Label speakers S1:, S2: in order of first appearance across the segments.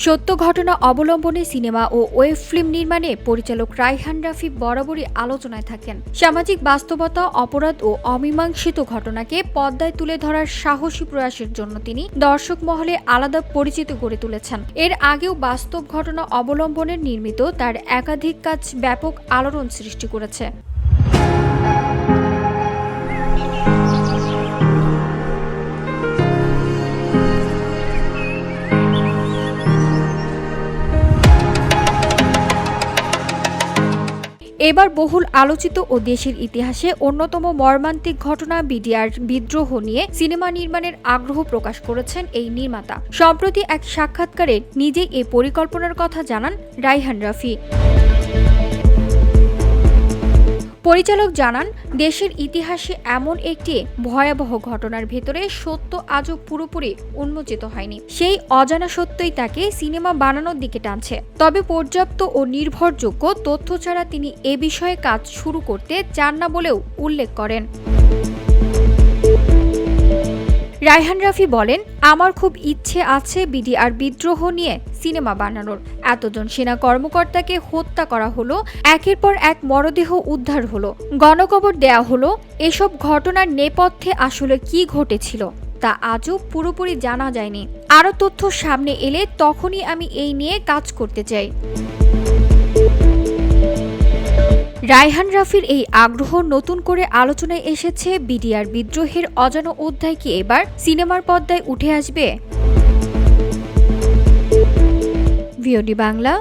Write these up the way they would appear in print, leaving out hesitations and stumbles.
S1: সত্য ঘটনা অবলম্বনে সিনেমা ও ওয়েব ফিল্ম নির্মাণে পরিচালক রায়হান রাফি বরাবরই আলোচনায় থাকেন। সামাজিক বাস্তবতা, অপরাধ ও অমীমাংসিত ঘটনাকে পর্দায় তুলে ধরার সাহসী প্রয়াসের জন্য তিনি দর্শক মহলে আলাদা পরিচিতি গড়ে তুলেছেন। এর আগেও বাস্তব ঘটনা অবলম্বনে নির্মিত তার একাধিক কাজ ব্যাপক আলোড়ন সৃষ্টি করেছে। এবার বহুল আলোচিত ও দেশের ইতিহাসে অন্যতম মর্মান্তিক ঘটনা বিডিআর বিদ্রোহ নিয়ে সিনেমা নির্মাণের আগ্রহ প্রকাশ করেছেন এই নির্মাতা। সম্প্রতি এক সাক্ষাৎকারে নিজেই এই পরিকল্পনার কথা জানান রায়হান রাফি। পরিচালক জানান, দেশের ইতিহাসে এমন একটি ভয়াবহ ঘটনার ভেতরে সত্য আজও পুরোপুরি উন্মোচিত হয়নি। সেই অজানা সত্যই তাকে সিনেমা বানানোর দিকে টানছে। তবে পর্যাপ্ত ও নির্ভরযোগ্য তথ্য ছাড়া তিনি এ বিষয়ে কাজ শুরু করতে চান না বলেও উল্লেখ করেন। রায়হান রাফি বলেন, আমার খুব ইচ্ছে আছে বিডিআর বিদ্রোহ নিয়ে সিনেমা বানানোর। এতজন সেনা কর্মকর্তাকে হত্যা করা হলো, একের পর এক মরদেহ উদ্ধার হলো, গণকবর দেয়া হলো। এসব ঘটনার নেপথ্যে আসলে কি ঘটেছিল তা আজও পুরোপুরি জানা যায়নি। আরও তথ্য সামনে এলে তখনই আমি এই নিয়ে কাজ করতে চাই। রায়হান রাফির এই আগ্রহ নতুন করে আলোচনায় এসেছে। বিডিআর বিদ্রোহের অজানা অধ্যায় কি এবার সিনেমার পর্দায় উঠে আসবে? VOD Bangla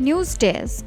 S1: news desk.